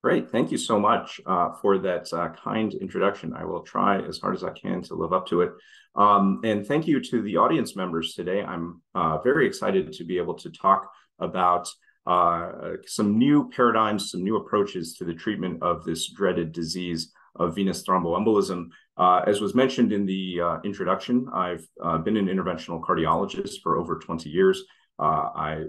Great. Thank you so much for that kind introduction. I will try as hard as I can to live up to it. And thank you to the audience members today. I'm very excited to be able to talk about some new paradigms, some new approaches to the treatment of this dreaded disease of venous thromboembolism. As was mentioned in the introduction, I've been an interventional cardiologist for over 20 years. I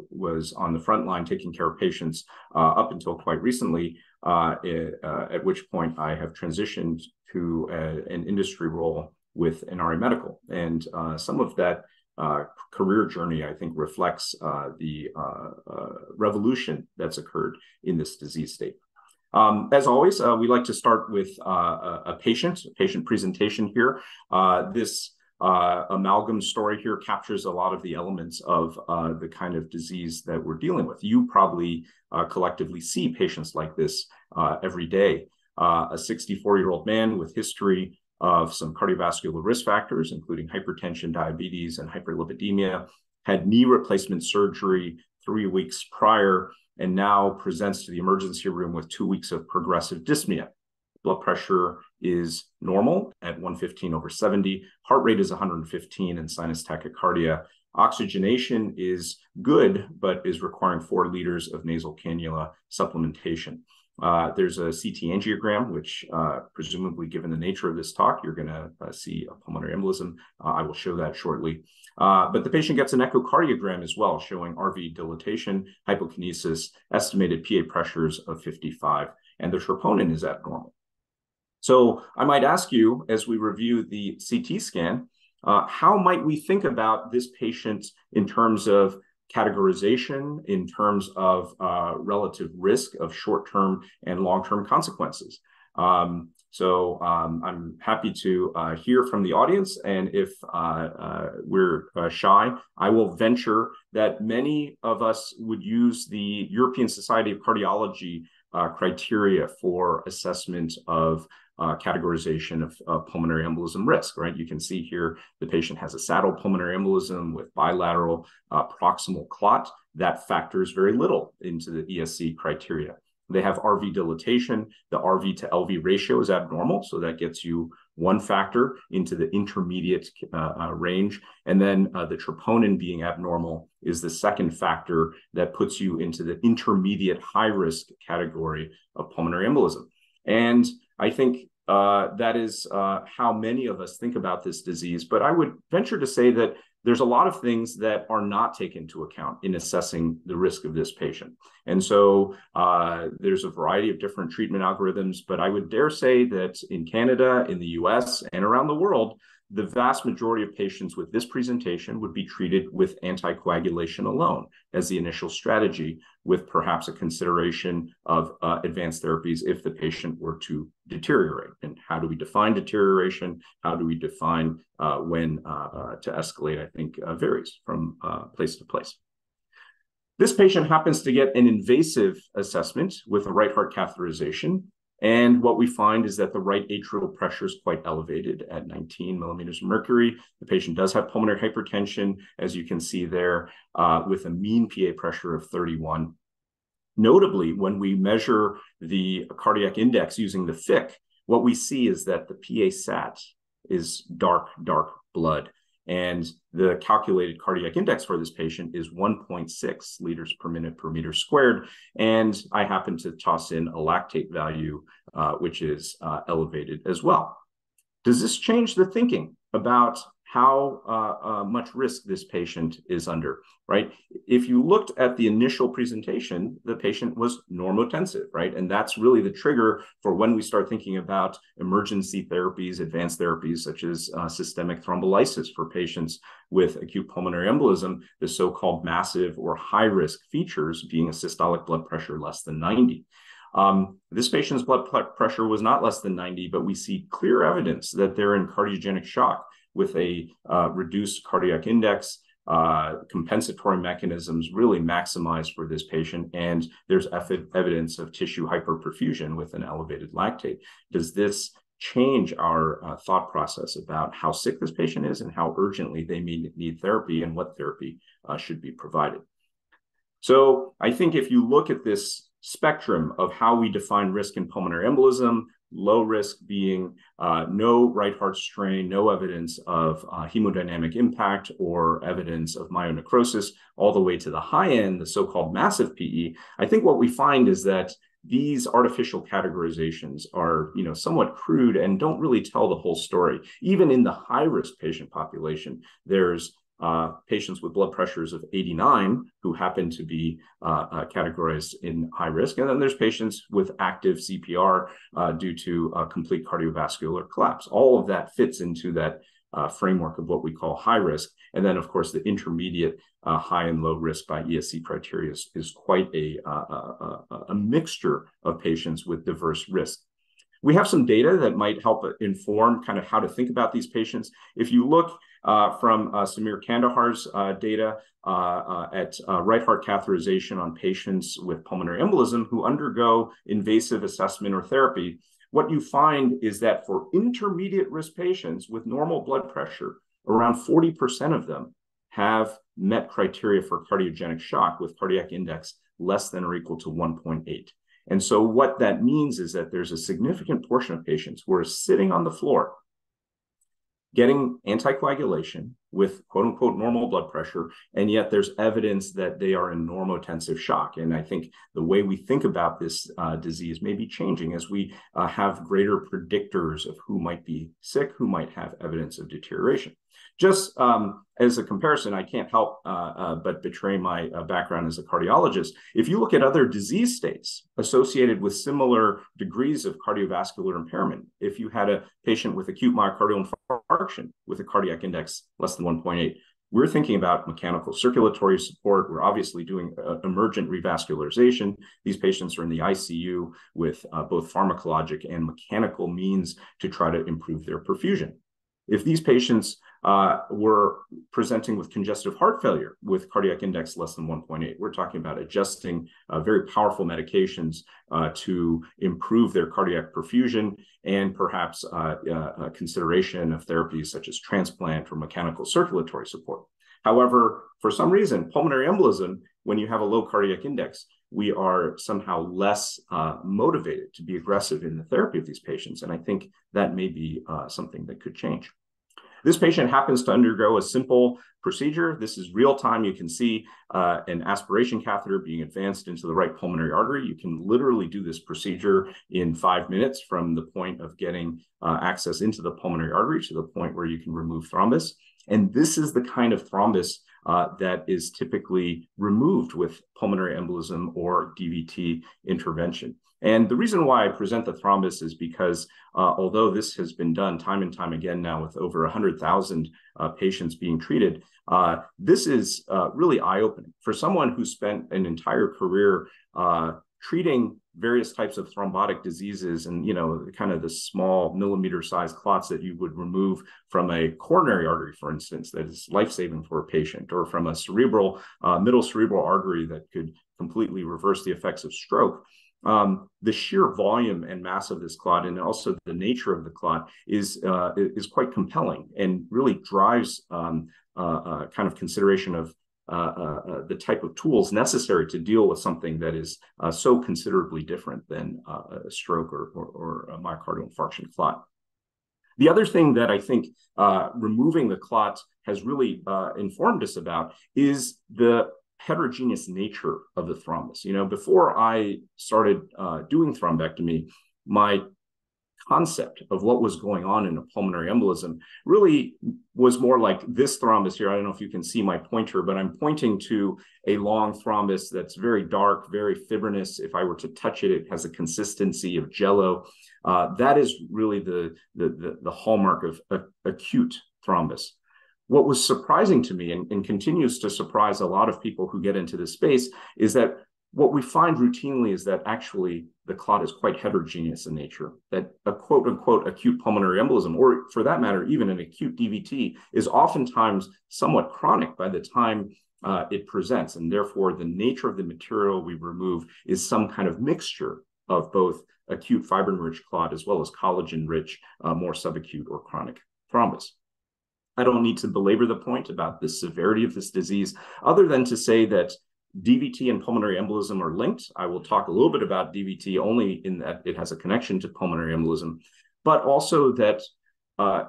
was on the front line taking care of patients up until quite recently, at which point I have transitioned to an industry role with Inari Medical. And some of that career journey, I think, reflects the revolution that's occurred in this disease state. As always, we like to start with a patient presentation here. This amalgam story here captures a lot of the elements of the kind of disease that we're dealing with. You probably collectively see patients like this every day. A 64-year-old man with history of some cardiovascular risk factors, including hypertension, diabetes, and hyperlipidemia, had knee replacement surgery 3 weeks prior, and now presents to the emergency room with 2 weeks of progressive dyspnea. Blood pressure is normal at 115/70. Heart rate is 115 and sinus tachycardia. Oxygenation is good, but is requiring 4 liters of nasal cannula supplementation. There's a CT angiogram, which presumably, given the nature of this talk, you're going to see a pulmonary embolism. I will show that shortly. But the patient gets an echocardiogram as well, showing RV dilatation, hypokinesis, estimated PA pressures of 55, and the troponin is abnormal. So I might ask you, as we review the CT scan, how might we think about this patient in terms of categorization, in terms of relative risk of short-term and long-term consequences? So I'm happy to hear from the audience, and if we're shy, I will venture that many of us would use the European Society of Cardiology criteria for assessment of categorization of pulmonary embolism risk, right? You can see here the patient has a saddle pulmonary embolism with bilateral proximal clot. That factors very little into the ESC criteria. They have RV dilatation. The RV to LV ratio is abnormal, so that gets you one factor into the intermediate range. And then the troponin being abnormal is the second factor that puts you into the intermediate high-risk category of pulmonary embolism. And I think that is how many of us think about this disease. But I would venture to say that there's a lot of things that are not taken into account in assessing the risk of this patient. And so there's a variety of different treatment algorithms, but I would dare say that in Canada, in the US, and around the world, the vast majority of patients with this presentation would be treated with anticoagulation alone as the initial strategy, with perhaps a consideration of advanced therapies if the patient were to deteriorate. And how do we define deterioration? How do we define when to escalate? I think varies from place to place. This patient happens to get an invasive assessment with a right heart catheterization. And what we find is that the right atrial pressure is quite elevated at 19 millimeters of mercury. The patient does have pulmonary hypertension, as you can see there, with a mean PA pressure of 31. Notably, when we measure the cardiac index using the FIC, what we see is that the PA sat is dark blood. And the calculated cardiac index for this patient is 1.6 liters per minute per meter squared. And I happen to toss in a lactate value, which is elevated as well. Does this change the thinking about how much risk this patient is under, right? If you looked at the initial presentation, the patient was normotensive, right? And that's really the trigger for when we start thinking about emergency therapies, advanced therapies, such as systemic thrombolysis for patients with acute pulmonary embolism, the so-called massive or high-risk features being a systolic blood pressure less than 90. This patient's blood pressure was not less than 90, but we see clear evidence that they're in cardiogenic shock with a reduced cardiac index. Compensatory mechanisms really maximized for this patient, and there's evidence of tissue hyperperfusion with an elevated lactate. Does this change our thought process about how sick this patient is and how urgently they may need therapy and what therapy should be provided? So I think if you look at this spectrum of how we define risk in pulmonary embolism, low risk being no right heart strain, no evidence of hemodynamic impact or evidence of myonecrosis, all the way to the high end, the so-called massive PE. I think what we find is that these artificial categorizations are, somewhat crude and don't really tell the whole story. Even in the high-risk patient population, there's patients with blood pressures of 89 who happen to be categorized in high risk. And then there's patients with active CPR due to complete cardiovascular collapse. All of that fits into that framework of what we call high risk. And then, of course, the intermediate high and low risk by ESC criteria is quite a mixture of patients with diverse risk. We have some data that might help inform kind of how to think about these patients. If you look from Samir Kandahar's data at right heart catheterization on patients with pulmonary embolism who undergo invasive assessment or therapy, what you find is that for intermediate risk patients with normal blood pressure, around 40% of them have met criteria for cardiogenic shock with cardiac index less than or equal to 1.8. And so what that means is that there's a significant portion of patients who are sitting on the floor getting anticoagulation with quote unquote normal blood pressure, and yet there's evidence that they are in normotensive shock. And I think the way we think about this disease may be changing as we have greater predictors of who might be sick, who might have evidence of deterioration. Just as a comparison, I can't help but betray my background as a cardiologist. If you look at other disease states associated with similar degrees of cardiovascular impairment, if you had a patient with acute myocardial infarction with a cardiac index less than 1.8, we're thinking about mechanical circulatory support. We're obviously doing emergent revascularization. These patients are in the ICU with both pharmacologic and mechanical means to try to improve their perfusion. If these patients were presenting with congestive heart failure with cardiac index less than 1.8, we're talking about adjusting very powerful medications to improve their cardiac perfusion and perhaps consideration of therapies such as transplant or mechanical circulatory support. However, for some reason, pulmonary embolism, when you have a low cardiac index, we are somehow less motivated to be aggressive in the therapy of these patients. And I think that may be something that could change. This patient happens to undergo a simple procedure. This is real time. You can see an aspiration catheter being advanced into the right pulmonary artery. You can literally do this procedure in 5 minutes from the point of getting access into the pulmonary artery to the point where you can remove thrombus. And this is the kind of thrombus that is typically removed with pulmonary embolism or DVT intervention. And the reason why I present the thrombus is because although this has been done time and time again now with over 100,000 patients being treated, this is really eye-opening. For someone who spent an entire career treating various types of thrombotic diseases and, kind of the small millimeter-sized clots that you would remove from a coronary artery, for instance, that is life-saving for a patient, or from a middle cerebral artery that could completely reverse the effects of stroke. The sheer volume and mass of this clot, and also the nature of the clot, is quite compelling and really drives kind of consideration of the type of tools necessary to deal with something that is so considerably different than a stroke or a myocardial infarction clot. The other thing that I think removing the clot has really informed us about is the heterogeneous nature of the thrombus. Before I started doing thrombectomy, my concept of what was going on in a pulmonary embolism really was more like this thrombus here. I don't know if you can see my pointer, but I'm pointing to a long thrombus that's very dark, very fibrinous. If I were to touch it, it has a consistency of jello. That is really the hallmark of acute thrombus. What was surprising to me and continues to surprise a lot of people who get into this space is that what we find routinely is that actually the clot is quite heterogeneous in nature, that a quote unquote acute pulmonary embolism, or for that matter, even an acute DVT, is oftentimes somewhat chronic by the time it presents. And therefore, the nature of the material we remove is some kind of mixture of both acute fibrin-rich clot as well as collagen-rich, more subacute or chronic thrombus. I don't need to belabor the point about the severity of this disease, other than to say that DVT and pulmonary embolism are linked. I will talk a little bit about DVT only in that it has a connection to pulmonary embolism, but also that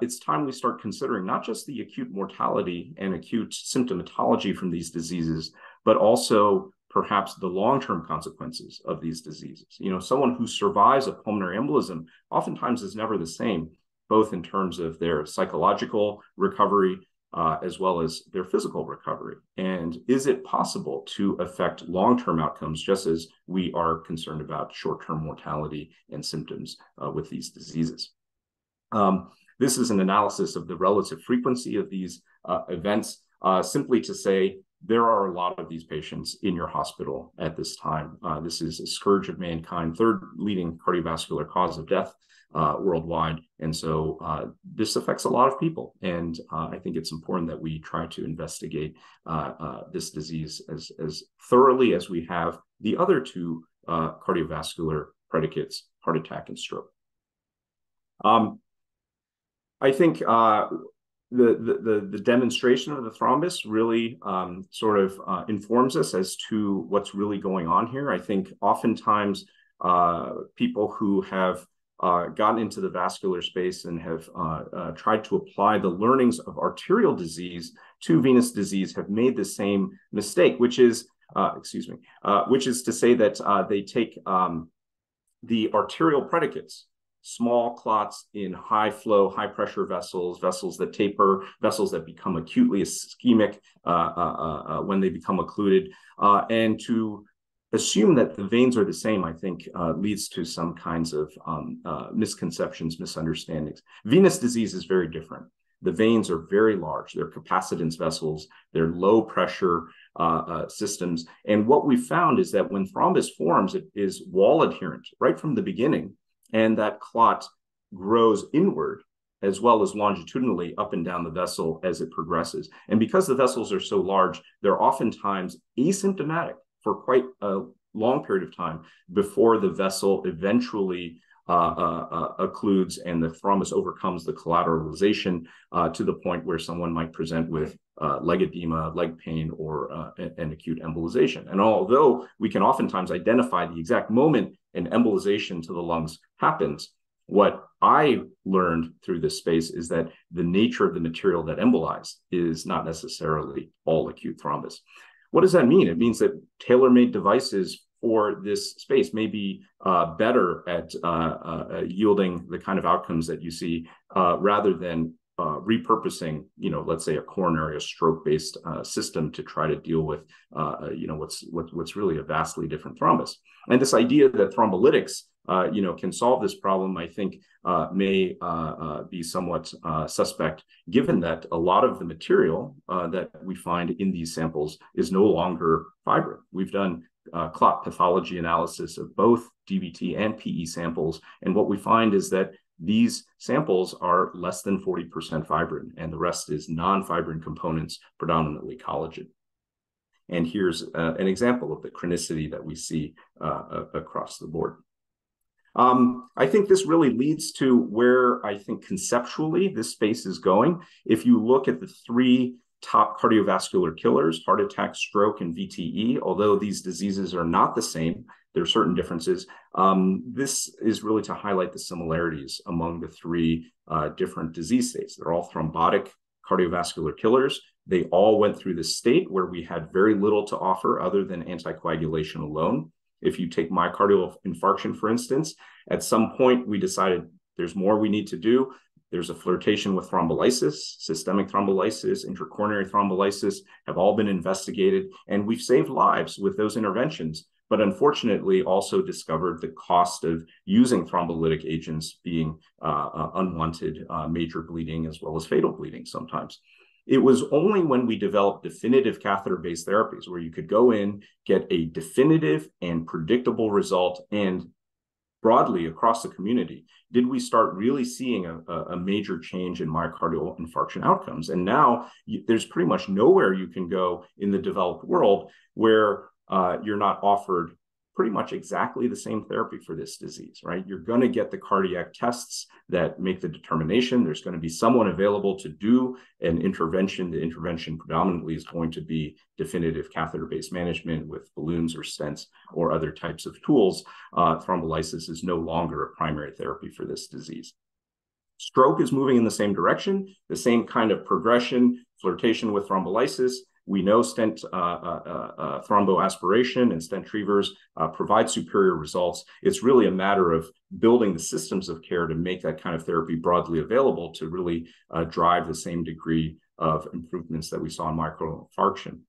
it's time we start considering not just the acute mortality and acute symptomatology from these diseases, but also perhaps the long-term consequences of these diseases. You know, someone who survives a pulmonary embolism oftentimes is never the same, both in terms of their psychological recovery as well as their physical recovery. And is it possible to affect long-term outcomes just as we are concerned about short-term mortality and symptoms with these diseases? This is an analysis of the relative frequency of these events, simply to say there are a lot of these patients in your hospital at this time. This is a scourge of mankind, third leading cardiovascular cause of death worldwide. And so this affects a lot of people. And I think it's important that we try to investigate this disease as thoroughly as we have the other two cardiovascular predicates, heart attack and stroke. I think the demonstration of the thrombus really sort of informs us as to what's really going on here. I think oftentimes people who have gotten into the vascular space and have tried to apply the learnings of arterial disease to venous disease have made the same mistake, which is, which is to say that they take the arterial predicates, small clots in high flow, high pressure vessels, vessels that taper, vessels that become acutely ischemic when they become occluded, and to assume that the veins are the same, I think, leads to some kinds of misconceptions, misunderstandings. Venous disease is very different. The veins are very large. They're capacitance vessels. They're low pressure systems. And what we found is that when thrombus forms, it is wall adherent right from the beginning. And that clot grows inward as well as longitudinally up and down the vessel as it progresses. And because the vessels are so large, they're oftentimes asymptomatic for quite a long period of time before the vessel eventually occludes and the thrombus overcomes the collateralization to the point where someone might present with leg edema, leg pain, or an acute embolization. And although we can oftentimes identify the exact moment an embolization to the lungs happens, what I learned through this space is that the nature of the material that embolized is not necessarily all acute thrombus. What does that mean? It means that tailor-made devices for this space may be better at yielding the kind of outcomes that you see rather than repurposing, let's say a coronary or stroke-based system to try to deal with, what's really a vastly different thrombus. And this idea that thrombolytics, can solve this problem, I think, may be somewhat suspect, given that a lot of the material that we find in these samples is no longer fibrin. We've done clot pathology analysis of both DVT and PE samples, and what we find is that these samples are less than 40% fibrin, and the rest is non-fibrin components, predominantly collagen. And here's an example of the chronicity that we see across the board. I think this really leads to where I think conceptually this space is going. If you look at the three top cardiovascular killers, heart attack, stroke, and VTE, although these diseases are not the same, there are certain differences. This is really to highlight the similarities among the three different disease states. They're all thrombotic cardiovascular killers. They all went through this state where we had very little to offer other than anticoagulation alone. If you take myocardial infarction, for instance, at some point we decided there's more we need to do. There's a flirtation with thrombolysis, systemic thrombolysis, intracoronary thrombolysis have all been investigated, and we've saved lives with those interventions, but unfortunately also discovered the cost of using thrombolytic agents being unwanted major bleeding as well as fatal bleeding sometimes. It was only when we developed definitive catheter-based therapies where you could go in, get a definitive and predictable result, and broadly across the community, did we start really seeing a major change in myocardial infarction outcomes. And now there's pretty much nowhere you can go in the developed world where you're not offered pretty much exactly the same therapy for this disease, right? You're going to get the cardiac tests that make the determination. There's going to be someone available to do an intervention. The intervention predominantly is going to be definitive catheter-based management with balloons or stents or other types of tools. Thrombolysis is no longer a primary therapy for this disease. Stroke is moving in the same direction, the same kind of progression, flirtation with thrombolysis. We know stent thromboaspiration and stent retrievers provide superior results. It's really a matter of building the systems of care to make that kind of therapy broadly available to really drive the same degree of improvements that we saw in myocardial infarction.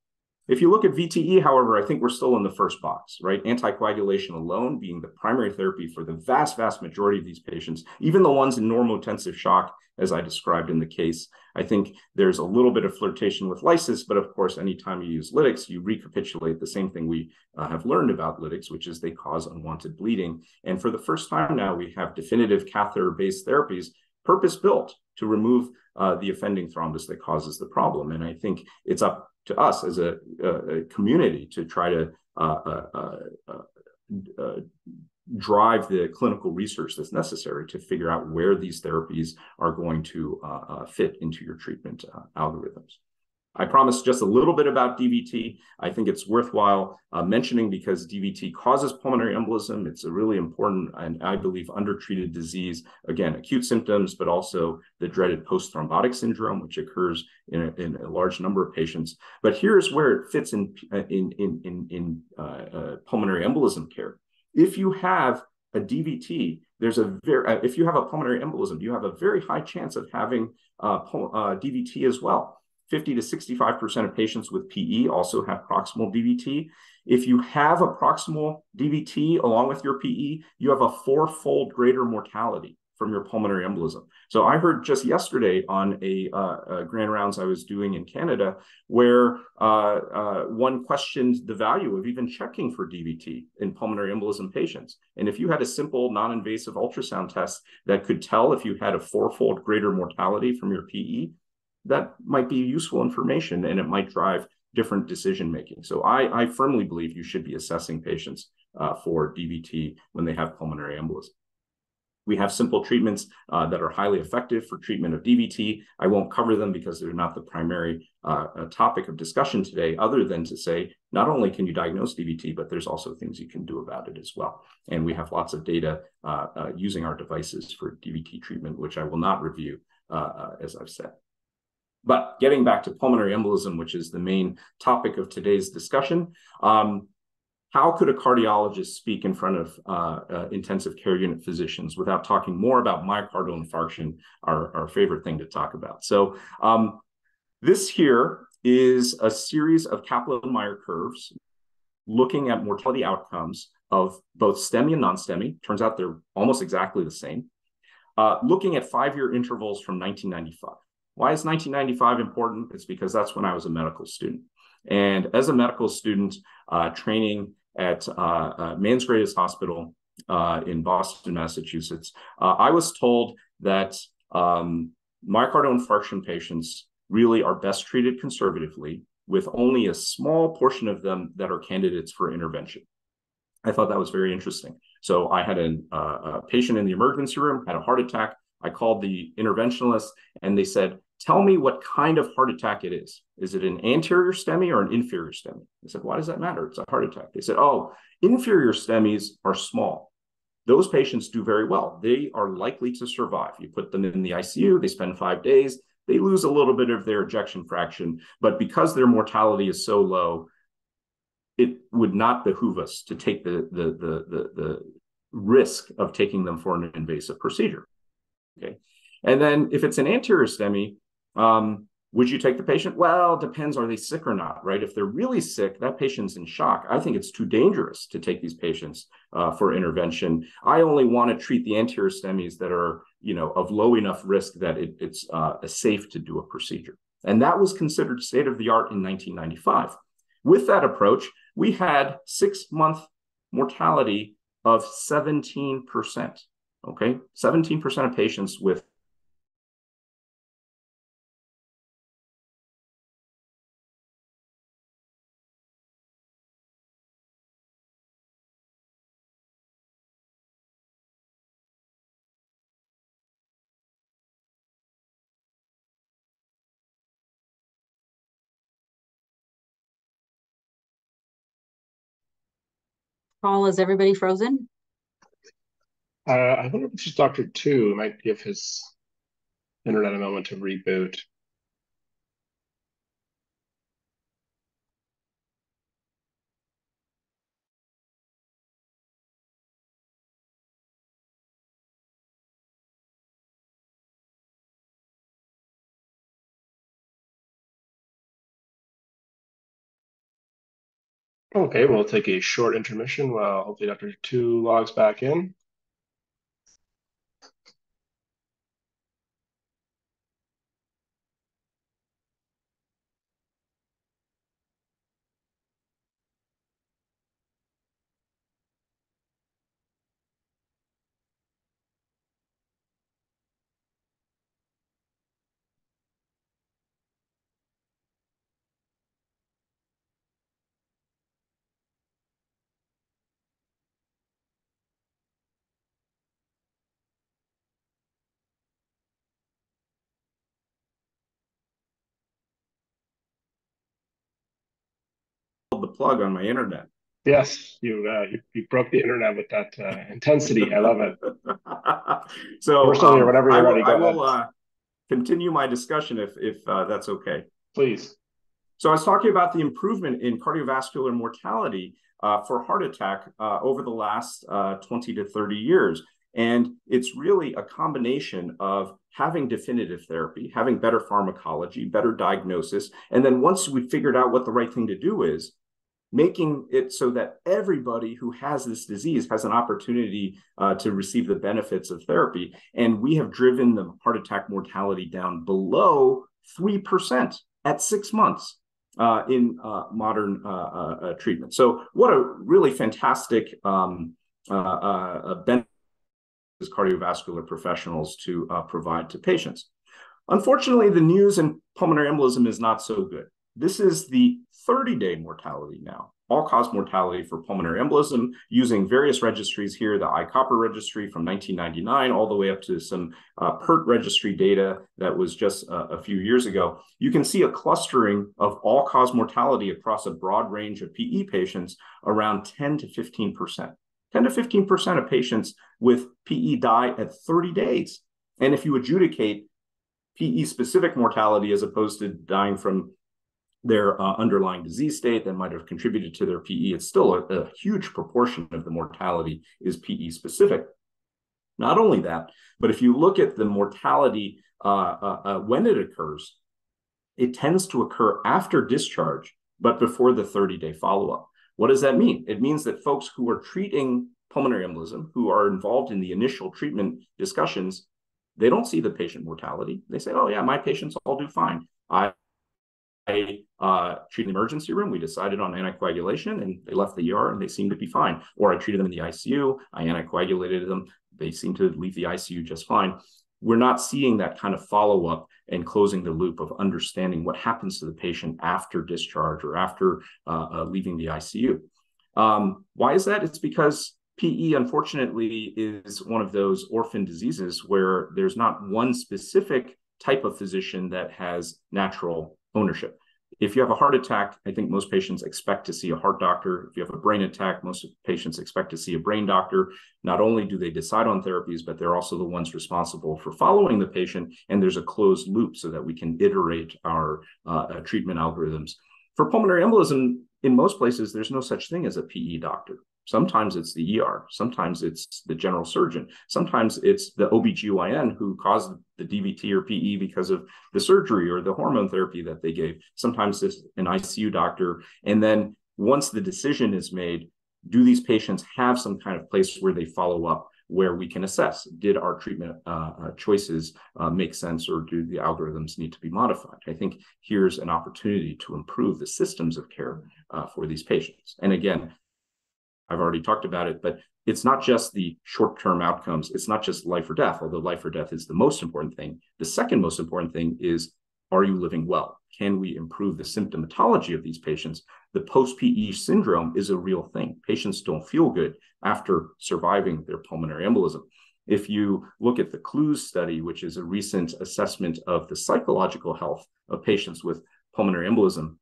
If you look at VTE, however, I think we're still in the first box, right? Anticoagulation alone being the primary therapy for the vast, vast majority of these patients, even the ones in normotensive shock, as I described in the case. I think there's a little bit of flirtation with lysis, but of course, anytime you use lytics, you recapitulate the same thing we have learned about lytics, which is they cause unwanted bleeding. And for the first time now, we have definitive catheter-based therapies purpose-built to remove the offending thrombus that causes the problem. And I think it's up to us as a community to try to drive the clinical research that's necessary to figure out where these therapies are going to fit into your treatment algorithms. I promised just a little bit about DVT. I think it's worthwhile mentioning because DVT causes pulmonary embolism. It's a really important and I believe undertreated disease. Again, acute symptoms, but also the dreaded post-thrombotic syndrome, which occurs in a large number of patients. But here's where it fits in pulmonary embolism care. If you have a DVT, if you have a pulmonary embolism, you have a very high chance of having DVT as well. 50 to 65% of patients with PE also have proximal DVT. If you have a proximal DVT along with your PE, you have a 4-fold greater mortality from your pulmonary embolism. So I heard just yesterday on a grand rounds I was doing in Canada where one questioned the value of even checking for DVT in pulmonary embolism patients. And if you had a simple non-invasive ultrasound test that could tell if you had a 4-fold greater mortality from your PE, that might be useful information and it might drive different decision making. So I firmly believe you should be assessing patients for DVT when they have pulmonary embolism. We have simple treatments that are highly effective for treatment of DVT. I won't cover them because they're not the primary topic of discussion today, other than to say, not only can you diagnose DVT, but there's also things you can do about it as well. And we have lots of data using our devices for DVT treatment, which I will not review, as I've said. But getting back to pulmonary embolism, which is the main topic of today's discussion, how could a cardiologist speak in front of intensive care unit physicians without talking more about myocardial infarction, our favorite thing to talk about? So this here is a series of Kaplan-Meier curves looking at mortality outcomes of both STEMI and non-STEMI. Turns out they're almost exactly the same. Looking at 5-year intervals from 1995. Why is 1995 important? It's because that's when I was a medical student. And as a medical student training at Man's Greatest Hospital in Boston, Massachusetts, I was told that myocardial infarction patients really are best treated conservatively with only a small portion of them that are candidates for intervention. I thought that was very interesting. So I had a patient in the emergency room, had a heart attack. I called the interventionalist and they said, tell me what kind of heart attack it is. Is it an anterior STEMI or an inferior STEMI? I said, why does that matter? It's a heart attack. They said, oh, inferior STEMIs are small. Those patients do very well. They are likely to survive. You put them in the ICU, they spend 5 days, they lose a little bit of their ejection fraction, but because their mortality is so low, it would not behoove us to take the risk of taking them for an invasive procedure. Okay. And then if it's an anterior STEMI, would you take the patient? Well, it depends. Are they sick or not, right? If they're really sick, that patient's in shock. I think it's too dangerous to take these patients for intervention. I only want to treat the anterior STEMIs that are, of low enough risk that it's safe to do a procedure. And that was considered state of the art in 1995. With that approach, we had 6-month mortality of 17%. Okay, 17% of patients with Paul, is everybody frozen? I wonder if it's just Dr. Two might give his internet a moment to reboot. Okay, we'll take a short intermission while hopefully Dr. Two logs back in. The plug on my internet. Yes, you broke the internet with that intensity. I love it. So We're still here. Whenever you're ready, I go ahead. will continue my discussion if that's okay. Please. So I was talking about the improvement in cardiovascular mortality for heart attack over the last 20 to 30 years. And it's really a combination of having definitive therapy, having better pharmacology, better diagnosis. And then once we figured out what the right thing to do is, making it so that everybody who has this disease has an opportunity to receive the benefits of therapy. And we have driven the heart attack mortality down below 3% at 6 months in modern treatment. So what a really fantastic benefit cardiovascular professionals to provide to patients. Unfortunately, the news in pulmonary embolism is not so good. This is the 30-day mortality now, all-cause mortality for pulmonary embolism, using various registries here, the ICOPR registry from 1999, all the way up to some PERT registry data that was just a few years ago. You can see a clustering of all-cause mortality across a broad range of PE patients around 10 to 15%. 10 to 15% of patients with PE die at 30 days. And if you adjudicate PE-specific mortality as opposed to dying from their underlying disease state that might have contributed to their PE, it's still a huge proportion of the mortality is PE-specific. Not only that, but if you look at the mortality when it occurs, it tends to occur after discharge, but before the 30-day follow-up. What does that mean? It means that folks who are treating pulmonary embolism, who are involved in the initial treatment discussions, they don't see the patient mortality. They say, oh yeah, my patients all do fine. I treated in the emergency room. We decided on anticoagulation and they left the ER and they seemed to be fine. Or I treated them in the ICU. I anticoagulated them. They seemed to leave the ICU just fine. We're not seeing that kind of follow-up and closing the loop of understanding what happens to the patient after discharge or after leaving the ICU. Why is that? It's because PE, unfortunately, is one of those orphan diseases where there's not one specific type of physician that has natural ownership. If you have a heart attack, I think most patients expect to see a heart doctor. If you have a brain attack, most patients expect to see a brain doctor. Not only do they decide on therapies, but they're also the ones responsible for following the patient, and there's a closed loop so that we can iterate our treatment algorithms. For pulmonary embolism, in most places, there's no such thing as a PE doctor. Sometimes it's the ER, sometimes it's the general surgeon, sometimes it's the OBGYN who caused the DVT or PE because of the surgery or the hormone therapy that they gave. Sometimes it's an ICU doctor. And then once the decision is made, do these patients have some kind of place where they follow up, where we can assess, did our treatment choices make sense, or do the algorithms need to be modified? I think here's an opportunity to improve the systems of care for these patients. And again, I've already talked about it, but it's not just the short-term outcomes. It's not just life or death, although life or death is the most important thing. The second most important thing is, are you living well? Can we improve the symptomatology of these patients? The post-PE syndrome is a real thing. Patients don't feel good after surviving their pulmonary embolism. If you look at the CLUES study, which is a recent assessment of the psychological health of patients with pulmonary embolism,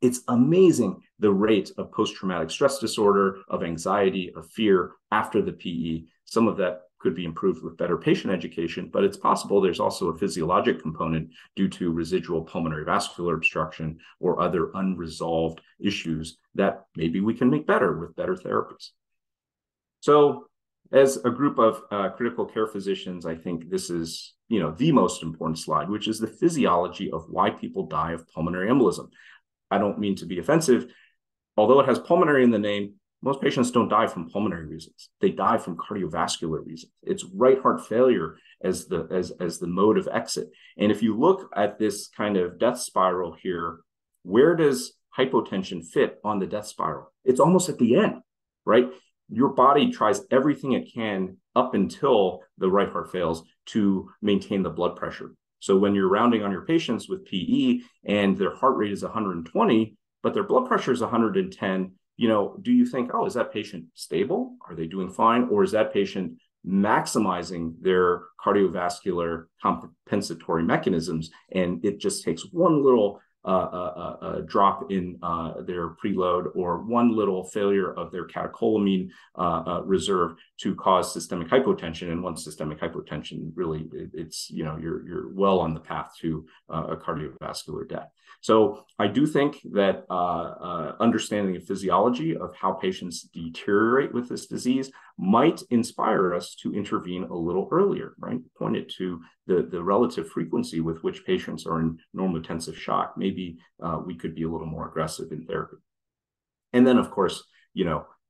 It's amazing the rate of post-traumatic stress disorder, of anxiety, of fear after the PE. Some of that could be improved with better patient education, but it's possible there's also a physiologic component due to residual pulmonary vascular obstruction or other unresolved issues that maybe we can make better with better therapies. So as a group of critical care physicians, I think this is, the most important slide, which is the physiology of why people die of pulmonary embolism. I don't mean to be offensive. Although it has pulmonary in the name, most patients don't die from pulmonary reasons. They die from cardiovascular reasons. It's right heart failure as the mode of exit. And if you look at this kind of death spiral here, where does hypotension fit on the death spiral? It's almost at the end, right? Your body tries everything it can up until the right heart fails to maintain the blood pressure. So when you're rounding on your patients with PE and their heart rate is 120, but their blood pressure is 110, do you think, oh, is that patient stable? Are they doing fine? Or is that patient maximizing their cardiovascular compensatory mechanisms? And it just takes one little drop in their preload or one little failure of their catecholamine reserve to cause systemic hypotension. And once systemic hypotension, really, it's, you're well on the path to a cardiovascular death. So I do think that understanding the physiology of how patients deteriorate with this disease might inspire us to intervene a little earlier, right? Pointed to the relative frequency with which patients are in normotensive shock. Maybe we could be a little more aggressive in therapy. And then, of course,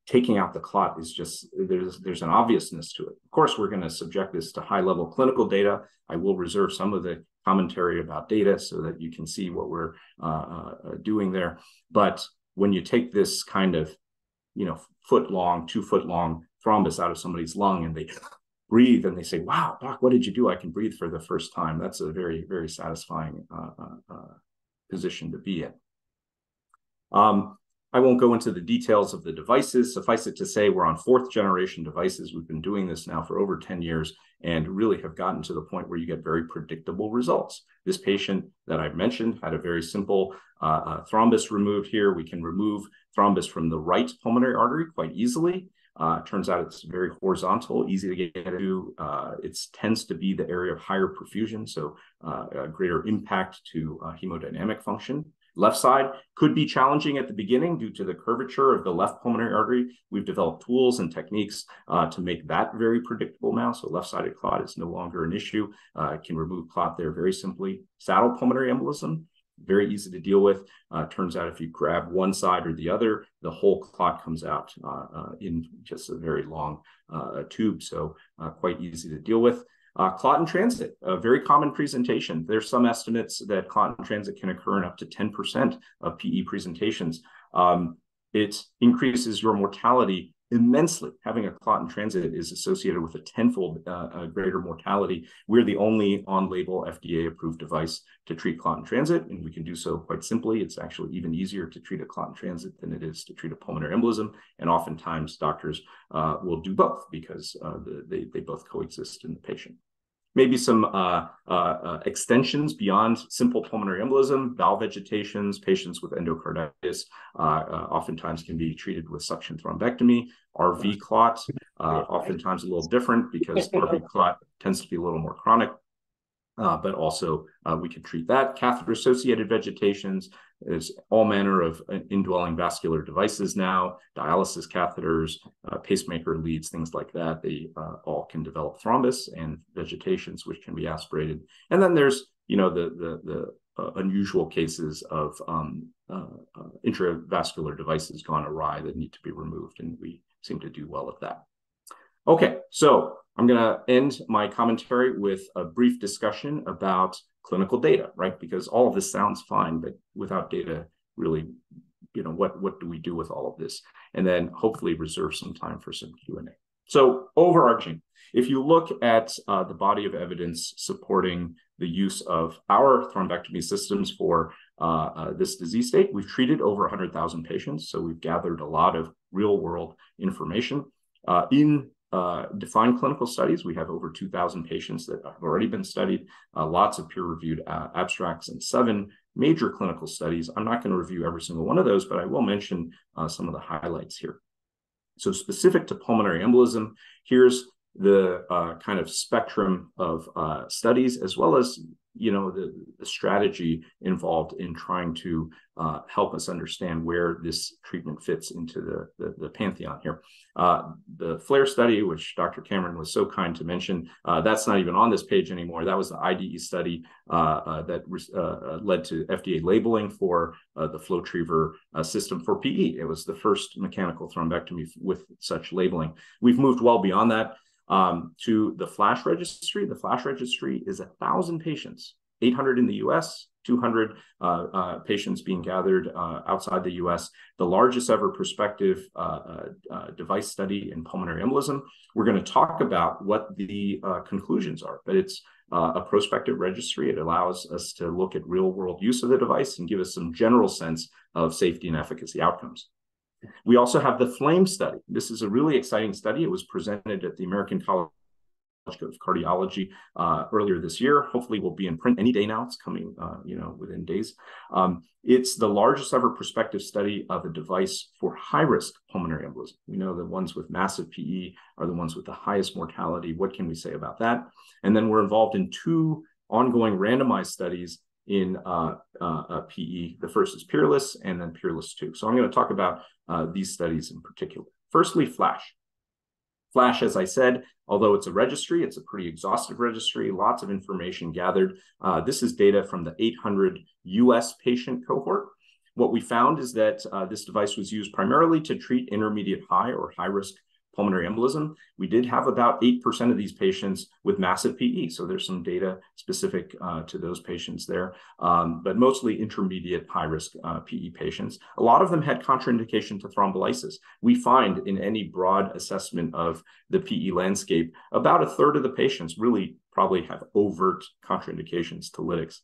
taking out the clot is just, there's an obviousness to it. Of course, we're going to subject this to high-level clinical data. I will reserve some of the commentary about data so that you can see what we're doing there. But when you take this kind of, 2-foot-long thrombus out of somebody's lung and they breathe and they say, wow, doc, what did you do? I can breathe for the first time. That's a very, very satisfying position to be in. I won't go into the details of the devices. Suffice it to say, we're on 4th generation devices. We've been doing this now for over 10 years and really have gotten to the point where you get very predictable results. This patient that I've mentioned had a very simple thrombus removed here. We can remove thrombus from the right pulmonary artery quite easily. Turns out it's very horizontal, easy to get to. It tends to be the area of higher perfusion, so a greater impact to hemodynamic function. Left side could be challenging at the beginning due to the curvature of the left pulmonary artery. We've developed tools and techniques to make that very predictable now. So left-sided clot is no longer an issue. Can remove clot there very simply. Saddle pulmonary embolism, very easy to deal with. Turns out if you grab one side or the other, the whole clot comes out in just a very long tube. So quite easy to deal with. Clot in transit, a very common presentation. There's some estimates that clot in transit can occur in up to 10% of PE presentations. It increases your mortality immensely. Having a clot in transit is associated with a tenfold greater mortality. We're the only on-label FDA-approved device to treat clot in transit, and we can do so quite simply. It's actually even easier to treat a clot in transit than it is to treat a pulmonary embolism, and oftentimes doctors will do both because they both coexist in the patient. Maybe some extensions beyond simple pulmonary embolism, valve vegetations, patients with endocarditis oftentimes can be treated with suction thrombectomy. RV clot, oftentimes a little different because RV clot tends to be a little more chronic, but also we can treat that. Catheter-associated vegetations, there's all manner of indwelling vascular devices now, dialysis catheters, pacemaker leads, things like that. They all can develop thrombus and vegetations, which can be aspirated. And then there's, the unusual cases of intravascular devices gone awry that need to be removed, and we seem to do well at that. Okay, so I'm going to end my commentary with a brief discussion about clinical data, right? Because all of this sounds fine, but without data, really, what do we do with all of this? And then hopefully reserve some time for some Q&A. So overarching, if you look at the body of evidence supporting the use of our thrombectomy systems for this disease state, we've treated over 100,000 patients. So we've gathered a lot of real world information. In defined clinical studies. We have over 2,000 patients that have already been studied, lots of peer-reviewed abstracts, and 7 major clinical studies. I'm not going to review every single one of those, but I will mention some of the highlights here. So specific to pulmonary embolism, here's the kind of spectrum of studies, as well as the strategy involved in trying to help us understand where this treatment fits into the pantheon here. The FLAIR study, which Dr. Cameron was so kind to mention, that's not even on this page anymore. That was the IDE study that led to FDA labeling for the FlowTriever system for PE. It was the first mechanical thrombectomy with such labeling. We've moved well beyond that. To the FLASH registry. The FLASH registry is 1,000 patients, 800 in the US, 200 patients being gathered outside the US, the largest ever prospective device study in pulmonary embolism. We're going to talk about what the conclusions are, but it's a prospective registry. It allows us to look at real world use of the device and give us some general sense of safety and efficacy outcomes. We also have the FLAME study. This is a really exciting study. It was presented at the American College of Cardiology earlier this year. Hopefully will be in print any day now. It's coming, within days. It's the largest ever prospective study of a device for high-risk pulmonary embolism. We know the ones with massive PE are the ones with the highest mortality. What can we say about that? And then we're involved in 2 ongoing randomized studies in PE. The first is Peerless, and then Peerless 2. So I'm going to talk about these studies in particular. Firstly, FLASH. FLASH, as I said, although it's a registry, it's a pretty exhaustive registry, lots of information gathered. This is data from the 800 US patient cohort. What we found is that this device was used primarily to treat intermediate high or high risk pulmonary embolism. We did have about 8% of these patients with massive PE. So there's some data specific to those patients there, but mostly intermediate high risk PE patients. A lot of them had contraindication to thrombolysis. We find in any broad assessment of the PE landscape, about 1/3 of the patients really probably have overt contraindications to lytics.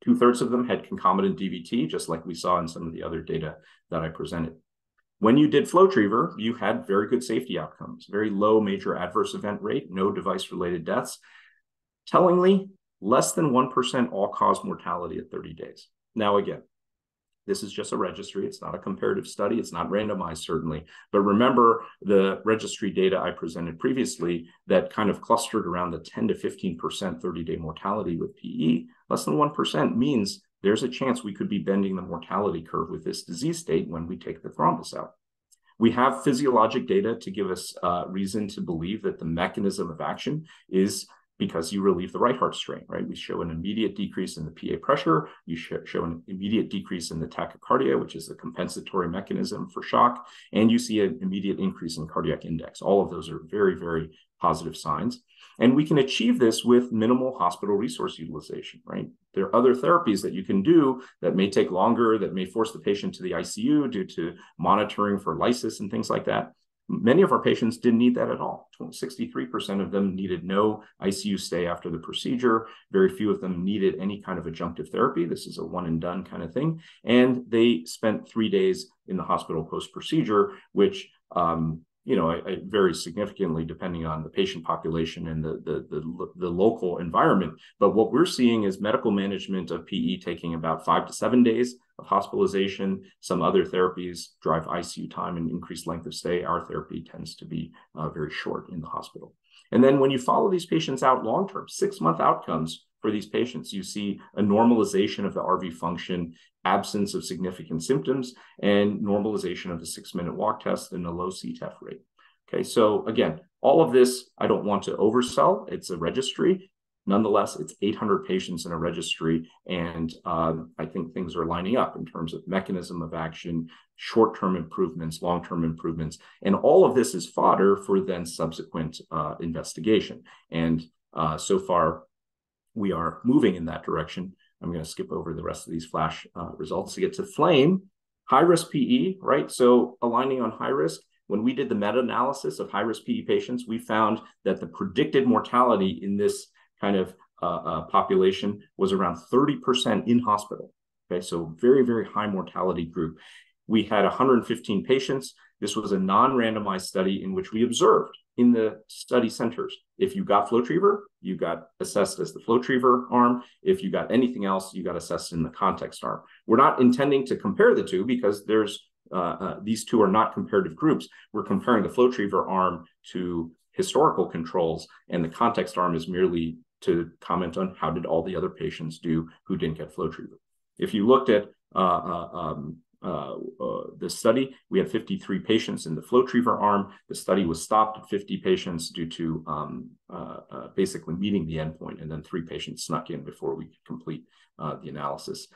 2/3 of them had concomitant DVT, just like we saw in some of the other data that I presented. When you did FlowTriever, you had very good safety outcomes, very low major adverse event rate, no device-related deaths. Tellingly, less than 1% all-cause mortality at 30 days. Now, again, this is just a registry. It's not a comparative study. It's not randomized, certainly. But remember the registry data I presented previously that kind of clustered around the 10 to 15% 30-day mortality with PE. Less than 1% means there's a chance we could be bending the mortality curve with this disease state when we take the thrombus out. We have physiologic data to give us reason to believe that the mechanism of action is because you relieve the right heart strain, right? We show an immediate decrease in the PA pressure. You show an immediate decrease in the tachycardia, which is the compensatory mechanism for shock. And you see an immediate increase in cardiac index. All of those are very, very positive signs. And we can achieve this with minimal hospital resource utilization, right? There are other therapies that you can do that may take longer, that may force the patient to the ICU due to monitoring for lysis and things like that. Many of our patients didn't need that at all. 63% of them needed no ICU stay after the procedure. Very few of them needed any kind of adjunctive therapy. This is a one and done kind of thing. And they spent 3 days in the hospital post-procedure, which varies significantly depending on the patient population and the local environment. But what we're seeing is medical management of PE taking about 5 to 7 days of hospitalization. Some other therapies drive ICU time and increased length of stay. Our therapy tends to be very short in the hospital. And then when you follow these patients out long-term, 6-month outcomes for these patients, you see a normalization of the RV function, absence of significant symptoms, and normalization of the 6-minute walk test and a low CTEF rate. Okay, so again, all of this, I don't want to oversell. It's a registry. Nonetheless, it's 800 patients in a registry, and I think things are lining up in terms of mechanism of action, short-term improvements, long-term improvements, and all of this is fodder for then subsequent investigation. And so far, we are moving in that direction. I'm going to skip over the rest of these flash results to get to FLAME. High-risk PE, right? So aligning on high risk, when we did the meta-analysis of high-risk PE patients, we found that the predicted mortality in this kind of population was around 30% in hospital. Okay, so very, very high mortality group. We had 115 patients. This was a non-randomized study in which we observed in the study centers. If you got FlowTriever, you got assessed as the FlowTriever arm. If you got anything else, you got assessed in the context arm. We're not intending to compare the two because these two are not comparative groups. We're comparing the FlowTriever arm to historical controls, and the context arm is merely to comment on how did all the other patients do who didn't get FlowTriever. If you looked at the study, we had 53 patients in the FlowTriever arm. The study was stopped at 50 patients due to basically meeting the endpoint, and then 3 patients snuck in before we could complete the analysis.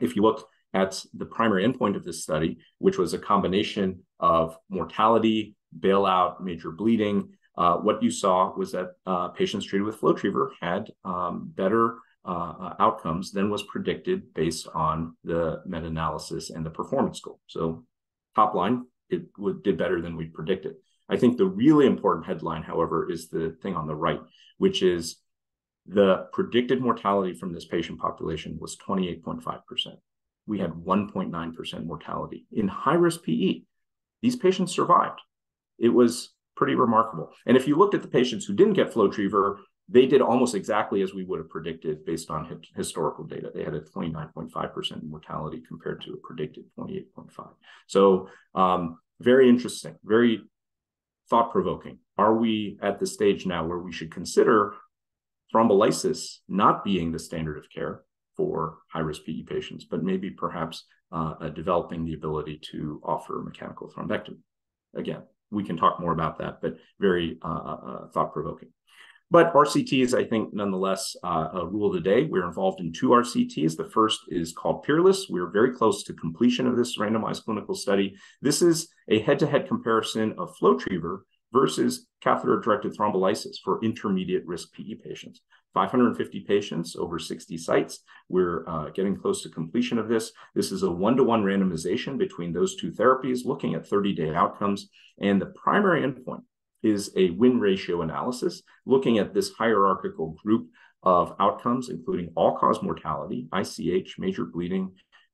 If you look at the primary endpoint of this study, which was a combination of mortality, bailout, major bleeding, what you saw was that patients treated with FlowTriever had better outcomes than was predicted based on the meta-analysis and the performance goal. So top line, it did better than we predicted. I think the really important headline, however, is the thing on the right, which is the predicted mortality from this patient population was 28.5%. We had 1.9% mortality. In high-risk PE, these patients survived. It was pretty remarkable. And if you looked at the patients who didn't get FlowTriever, they did almost exactly as we would have predicted based on historical data. They had a 29.5% mortality compared to a predicted 28.5%. So very interesting, very thought-provoking. Are we at the stage now where we should consider thrombolysis not being the standard of care for high-risk PE patients, but maybe perhaps developing the ability to offer mechanical thrombectomy? Again, we can talk more about that, but very thought-provoking. But RCTs, I think, nonetheless, rule the day. We're involved in 2 RCTs. The first is called Peerless. We're very close to completion of this randomized clinical study. This is a head-to-head comparison of FlowTriever versus catheter-directed thrombolysis for intermediate risk PE patients. 550 patients over 60 sites. We're getting close to completion of this. This is a 1-to-1 randomization between those 2 therapies, looking at 30-day outcomes. And the primary endpoint is a win ratio analysis, looking at this hierarchical group of outcomes, including all-cause mortality, ICH, major bleeding,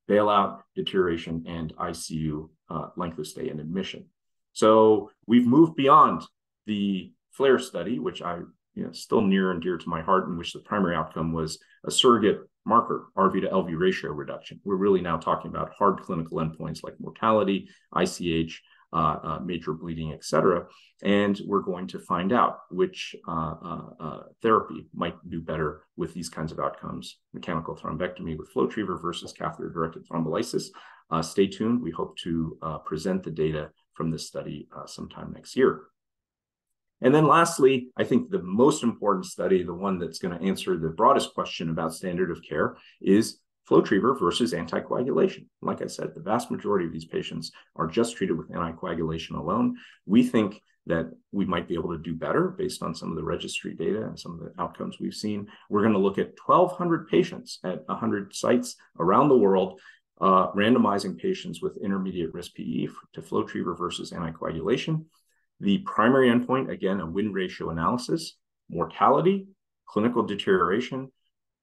bailout, deterioration, and ICU length of stay and admission. So we've moved beyond the FLAIR study, which still near and dear to my heart, in which the primary outcome was a surrogate marker, RV to LV ratio reduction. We're really now talking about hard clinical endpoints like mortality, ICH, major bleeding, et cetera. And we're going to find out which therapy might do better with these kinds of outcomes, mechanical thrombectomy with FlowTriever versus catheter-directed thrombolysis. Stay tuned. We hope to present the data from this study sometime next year. And then lastly, I think the most important study, the one that's going to answer the broadest question about standard of care, is FlowTriever versus anticoagulation. Like I said, the vast majority of these patients are just treated with anticoagulation alone. We think that we might be able to do better based on some of the registry data and some of the outcomes we've seen. We're going to look at 1,200 patients at 100 sites around the world, randomizing patients with intermediate risk PE to FlowTriever versus anticoagulation. The primary endpoint, again, a win ratio analysis, mortality, clinical deterioration,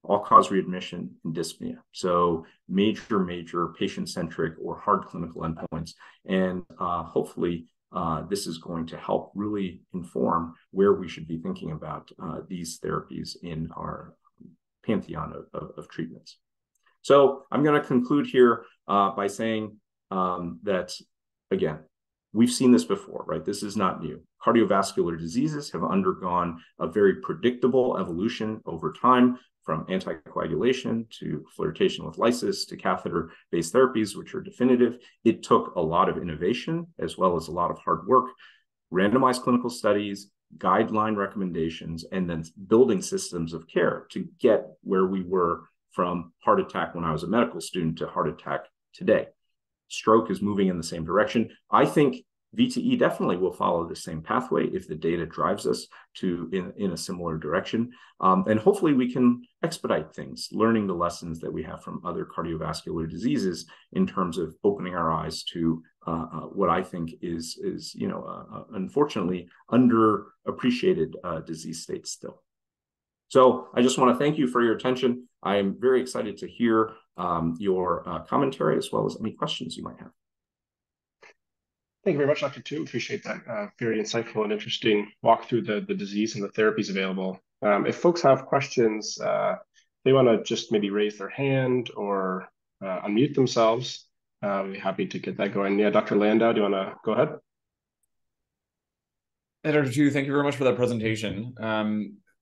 all-cause readmission, and dyspnea. So major patient-centric or hard clinical endpoints. And hopefully this is going to help really inform where we should be thinking about these therapies in our pantheon of treatments. So I'm going to conclude here by saying that, again, we've seen this before, right? This is not new. Cardiovascular diseases have undergone a very predictable evolution over time, from anticoagulation to flirtation with lysis to catheter-based therapies, which are definitive. It took a lot of innovation as well as a lot of hard work, randomized clinical studies, guideline recommendations, and then building systems of care to get where we were from heart attack when I was a medical student to heart attack today. Stroke is moving in the same direction. I think VTE definitely will follow the same pathway if the data drives us in a similar direction. And hopefully we can expedite things, learning the lessons that we have from other cardiovascular diseases in terms of opening our eyes to what I think is unfortunately underappreciated disease state still. So I just want to thank you for your attention. I am very excited to hear your commentary as well as any questions you might have. Thank you very much, Dr. Tu. Appreciate that very insightful and interesting walk through the disease and the therapies available. If folks have questions, they want to just maybe raise their hand or unmute themselves, I'd be happy to get that going. Yeah, Dr. Landau, do you want to go ahead? Hey, Dr. Tu, thank you very much for that presentation.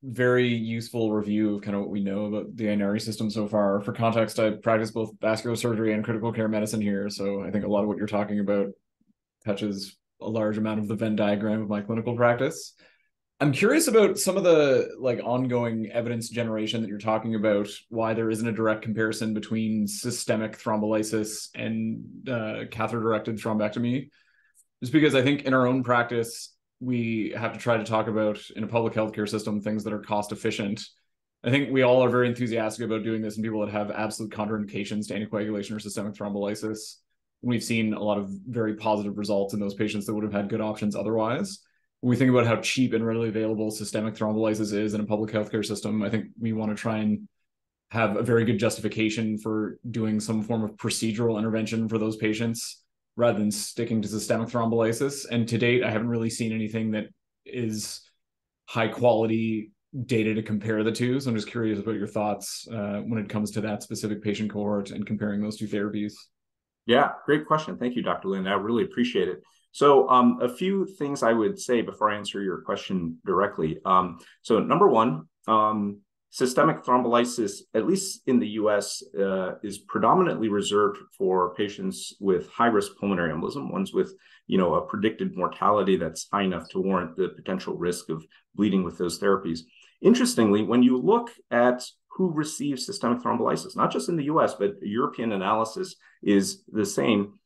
Very useful review of kind of what we know about the Inari system so far. For context, I practice both vascular surgery and critical care medicine here, so I think a lot of what you're talking about touches a large amount of the Venn diagram of my clinical practice. I'm curious about some of the ongoing evidence generation that you're talking about, why there isn't a direct comparison between systemic thrombolysis and catheter-directed thrombectomy. Just because I think in our own practice, we have to try to talk about, in a public healthcare system, things that are cost efficient. I think we all are very enthusiastic about doing this in people that have absolute contraindications to anticoagulation or systemic thrombolysis. We've seen a lot of very positive results in those patients that would have had good options otherwise. When we think about how cheap and readily available systemic thrombolysis is in a public healthcare system, I think we want to try and have a very good justification for doing some form of procedural intervention for those patients rather than sticking to systemic thrombolysis. And to date, I haven't really seen anything that is high quality data to compare the two. So I'm just curious about your thoughts when it comes to that specific patient cohort and comparing those two therapies. Yeah, great question. Thank you, Dr. Lin. I really appreciate it. So a few things I would say before I answer your question directly. So number one, systemic thrombolysis, at least in the US, is predominantly reserved for patients with high-risk pulmonary embolism, ones with a predicted mortality that's high enough to warrant the potential risk of bleeding with those therapies. Interestingly, when you look at who receives systemic thrombolysis, not just in the US, but European analysis is the same.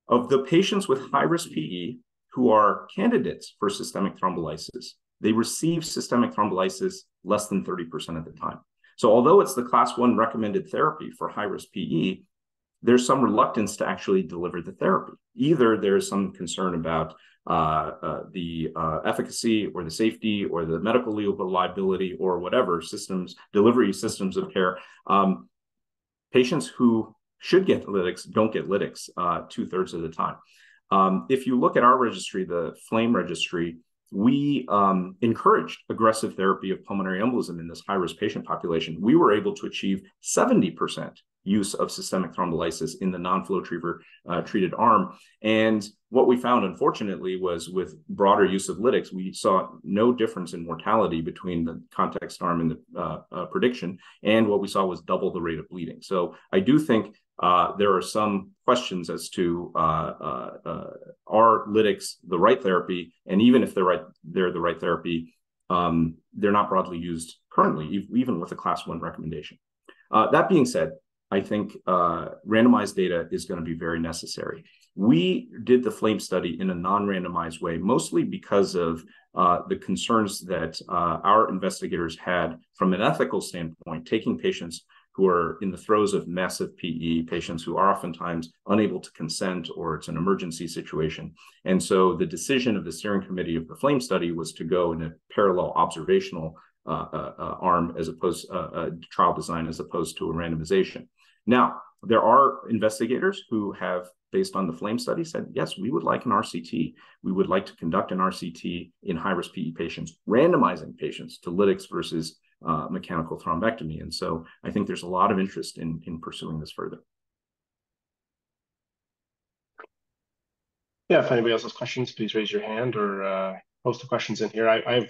Of the patients with high-risk PE who are candidates for systemic thrombolysis, they receive systemic thrombolysis less than 30% of the time. So although it's the class 1 recommended therapy for high-risk PE, there's some reluctance to actually deliver the therapy. Either there's some concern about the efficacy or the safety or the medical legal liability or whatever delivery systems of care. Patients who should get lytics don't get lytics 2/3 of the time. If you look at our registry, the FLAME registry, we encouraged aggressive therapy of pulmonary embolism in this high-risk patient population. We were able to achieve 70% use of systemic thrombolysis in the non-flow treated arm. And what we found, unfortunately, was with broader use of lytics, we saw no difference in mortality between the context arm and the prediction. And what we saw was double the rate of bleeding. So I do think there are some questions as to are lytics the right therapy? And even if they're the right therapy, they're not broadly used currently, even with a class 1 recommendation. That being said, I think randomized data is going to be very necessary. We did the FLAME study in a non-randomized way, mostly because of the concerns that our investigators had from an ethical standpoint, taking patients who are in the throes of massive PE, patients who are oftentimes unable to consent or it's an emergency situation. And so the decision of the steering committee of the FLAME study was to go in a parallel observational arm as opposed trial design as opposed to a randomization. Now, there are investigators who have, based on the FLAME study, said, yes, we would like an RCT. We would like to conduct an RCT in high-risk PE patients, randomizing patients to lytics versus mechanical thrombectomy. And so I think there's a lot of interest in pursuing this further. Yeah, if anybody else has questions, please raise your hand or post the questions in here. I have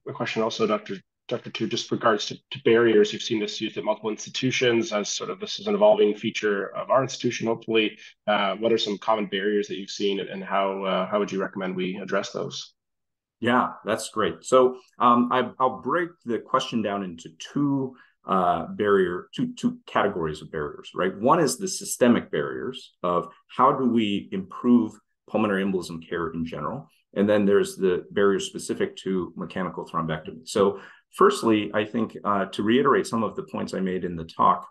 a question also, Dr. Tu, just regards to barriers. You've seen this used at multiple institutions as sort of this is an evolving feature of our institution, hopefully. What are some common barriers that you've seen and how would you recommend we address those? Yeah, that's great. So I'll break the question down into two categories of barriers, right? One is the systemic barriers of how do we improve pulmonary embolism care in general. And then there's the barriers specific to mechanical thrombectomy. So firstly, I think to reiterate some of the points I made in the talk,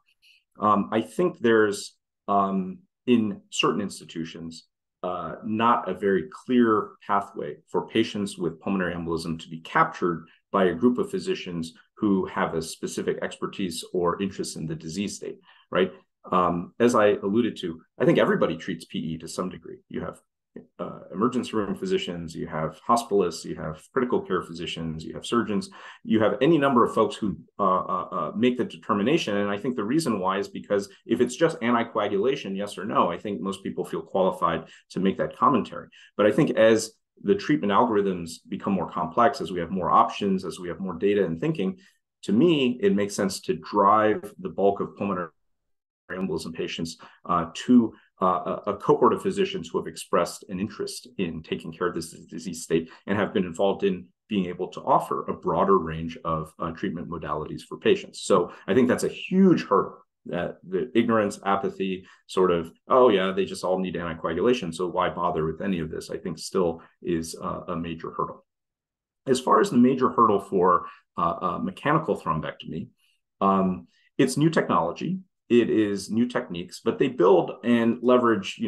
I think there's in certain institutions, not a very clear pathway for patients with pulmonary embolism to be captured by a group of physicians who have a specific expertise or interest in the disease state, right? As I alluded to, I think everybody treats PE to some degree. You have emergency room physicians, you have hospitalists, you have critical care physicians, you have surgeons, you have any number of folks who make the determination. And I think the reason why is because if it's just anticoagulation, yes or no, I think most people feel qualified to make that commentary. But I think as the treatment algorithms become more complex, as we have more options, as we have more data and thinking, to me, it makes sense to drive the bulk of pulmonary embolism patients to a cohort of physicians who have expressed an interest in taking care of this disease state and have been involved in being able to offer a broader range of treatment modalities for patients. So I think that's a huge hurdle, that the ignorance, apathy, sort of, oh yeah, they just all need anticoagulation, so why bother with any of this, I think still is a major hurdle. As far as the major hurdle for mechanical thrombectomy, it's new technology. It is new techniques, but they build and leverage,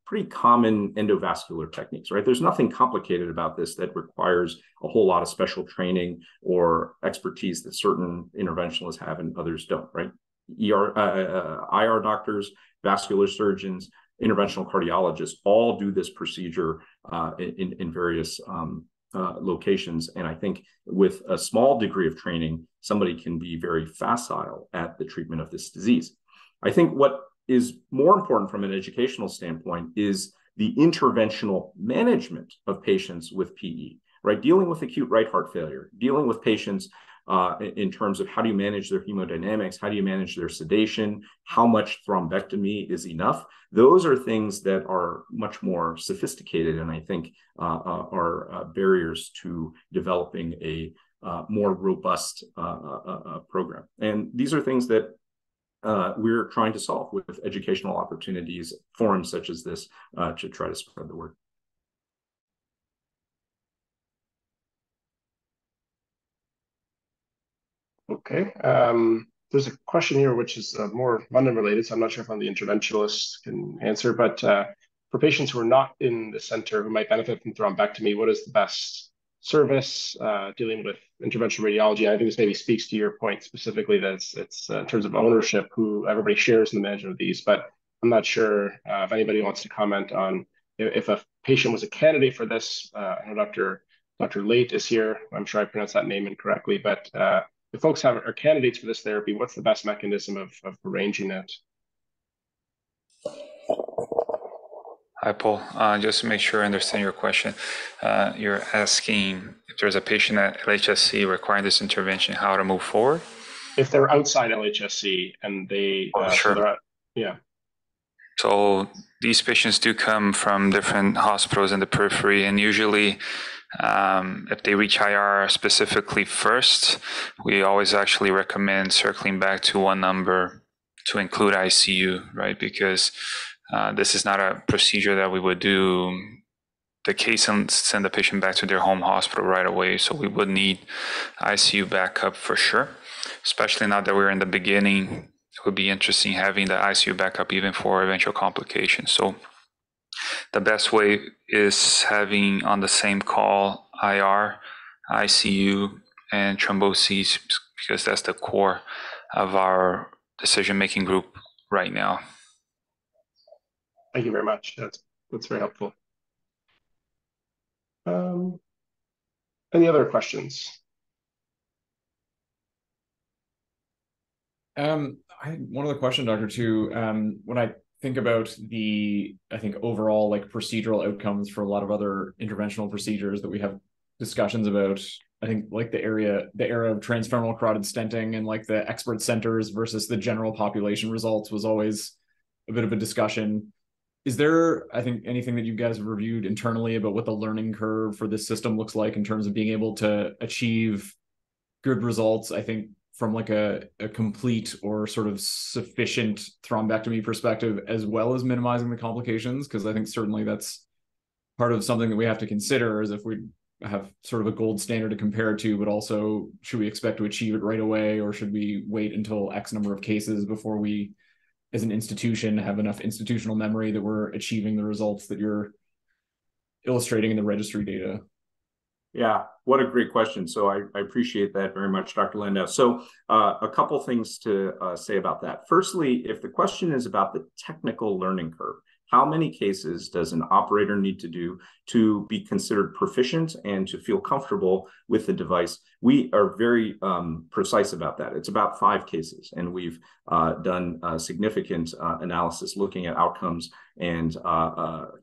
pretty common endovascular techniques, right? There's nothing complicated about this that requires a whole lot of special training or expertise that certain interventionalists have and others don't, right? IR doctors, vascular surgeons, interventional cardiologists all do this procedure in various locations. And I think with a small degree of training, somebody can be very facile at the treatment of this disease. I think what is more important from an educational standpoint is the interventional management of patients with PE, right? Dealing with acute right heart failure, dealing with patients in terms of how do you manage their hemodynamics, how do you manage their sedation, how much thrombectomy is enough. Those are things that are much more sophisticated and I think are barriers to developing a more robust program. And these are things that we're trying to solve with educational opportunities, forums such as this, to try to spread the word. Okay. There's a question here which is more London related, so I'm not sure if one of the interventionalists can answer, but for patients who are not in the center who might benefit from thrombectomy, what is the best service dealing with interventional radiology? And I think this maybe speaks to your point specifically that it's in terms of ownership, who everybody shares in the management of these, but I'm not sure if anybody wants to comment on if a patient was a candidate for this. I know Dr. Late is here. I'm sure I pronounced that name incorrectly, but if folks are candidates for this therapy, what's the best mechanism of arranging it? Hi, Paul. Just to make sure I understand your question, you're asking if there's a patient at LHSC requiring this intervention, how to move forward? If they're outside LHSC and they, sure. So yeah. So these patients do come from different hospitals in the periphery, and usually if they reach IR specifically first, we always actually recommend circling back to one number to include ICU, right? Because this is not a procedure that we would do the case and send the patient back to their home hospital right away. So we would need ICU backup for sure, especially now that we're in the beginning. It would be interesting having the ICU backup even for eventual complications. So the best way is having on the same call IR, ICU, and thrombosis, because that's the core of our decision-making group right now. Thank you very much. That's very helpful. Any other questions? I had one other question, Dr. Tu. When I think about I think overall like procedural outcomes for a lot of other interventional procedures that we have discussions about, I think like the era of transfemoral carotid stenting and like the expert centers versus the general population results was always a bit of a discussion. Is there, I think, anything that you guys have reviewed internally about what the learning curve for this system looks like in terms of being able to achieve good results, I think, from like a complete or sort of sufficient thrombectomy perspective, as well as minimizing the complications? Because I think certainly that's part of something that we have to consider, is if we have sort of a gold standard to compare to, but also should we expect to achieve it right away, or should we wait until X number of cases before we, as an institution, have enough institutional memory that we're achieving the results that you're illustrating in the registry data? Yeah, what a great question. So I appreciate that very much, Dr. Landau. So a couple things to say about that. Firstly, if the question is about the technical learning curve, how many cases does an operator need to do to be considered proficient and to feel comfortable with the device? We are very precise about that. It's about 5 cases, and we've done significant analysis looking at outcomes and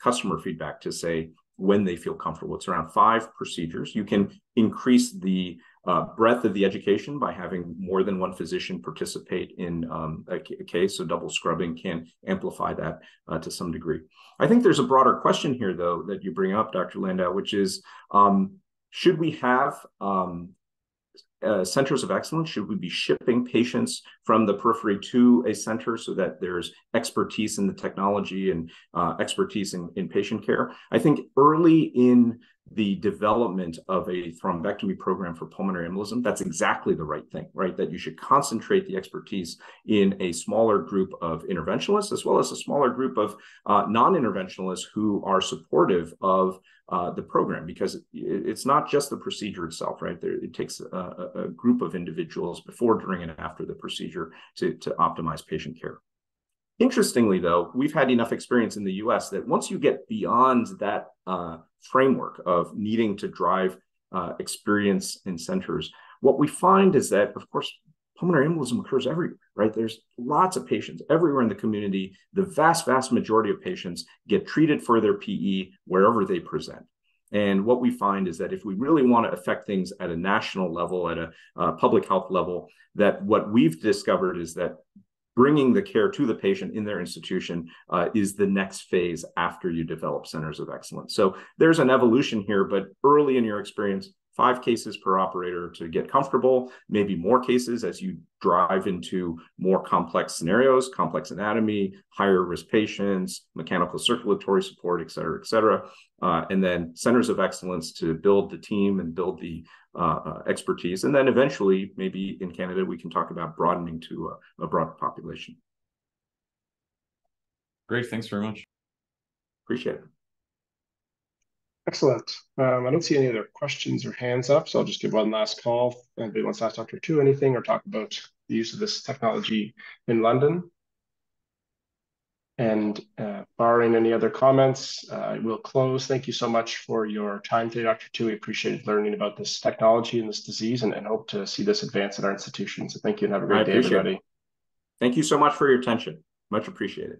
customer feedback to say when they feel comfortable. It's around 5 procedures. You can increase the breadth of the education by having more than one physician participate in a case, so double scrubbing can amplify that to some degree. I think there's a broader question here, though, that you bring up, Dr. Landau, which is, should we have centers of excellence? Should we be shipping patients from the periphery to a center so that there's expertise in the technology and expertise in patient care? I think early in the development of a thrombectomy program for pulmonary embolism, that's exactly the right thing, right? That you should concentrate the expertise in a smaller group of interventionalists, as well as a smaller group of non-interventionalists who are supportive of the program, because it's not just the procedure itself, right? It takes a group of individuals before, during, and after the procedure to optimize patient care. Interestingly, though, we've had enough experience in the US that once you get beyond that framework of needing to drive experience in centers, what we find is that, of course, pulmonary embolism occurs everywhere, right? There's lots of patients everywhere in the community. The vast, vast majority of patients get treated for their PE wherever they present. And what we find is that if we really want to affect things at a national level, at a public health level, that what we've discovered is that bringing the care to the patient in their institution is the next phase after you develop centers of excellence. So there's an evolution here, but early in your experience, 5 cases per operator to get comfortable, maybe more cases as you drive into more complex scenarios, complex anatomy, higher risk patients, mechanical circulatory support, et cetera, and then centers of excellence to build the team and build the expertise. And then eventually, maybe in Canada, we can talk about broadening to a broader population. Great, thanks very much. Appreciate it. Excellent. I don't see any other questions or hands up, so I'll just give one last call. If anybody wants to ask Dr. Tu anything or talk about the use of this technology in London. And barring any other comments, we'll close. Thank you so much for your time today, Dr. Tu. We appreciated learning about this technology and this disease, and hope to see this advance at our institution. So thank you, and have a great day, everybody. Thank you so much for your attention. Much appreciated.